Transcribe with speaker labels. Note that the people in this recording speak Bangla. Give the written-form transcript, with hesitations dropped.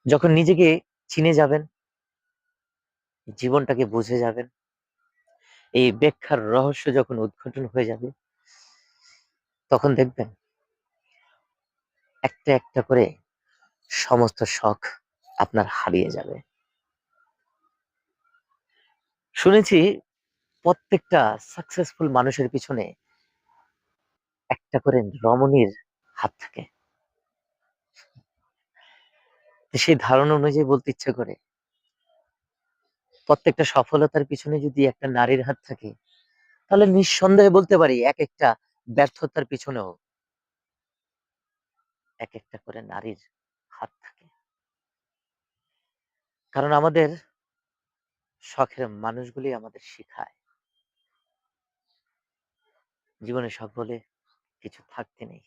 Speaker 1: যখন নিজেকে চিনে যাবেন, জীবনটাকে বুঝে যাবেন, এই ব্যাখ্যার রহস্য যখন উদ্ঘাটন হয়ে যাবে, তখন দেখবেন একটা একটা করে সমস্ত শখ আপনার হারিয়ে যাবে। শুনেছি প্রত্যেকটা সাকসেসফুল মানুষের পিছনে একটা করে রমণীর হাত থাকে। তো সেই ধারণা অনুযায়ী বলতে ইচ্ছে করে, প্রত্যেকটা সফলতার পিছনে যদি একটা নারীর হাত থাকে, তাহলে নিঃসন্দেহে বলতে পারি এক একটা ব্যর্থতার পিছনেও এক একটা করে নারীর হাত থাকে। কারণ আমাদের শখের মানুষগুলি আমাদের শিখায় জীবনে শখ বলে কিছু থাকতে নেই।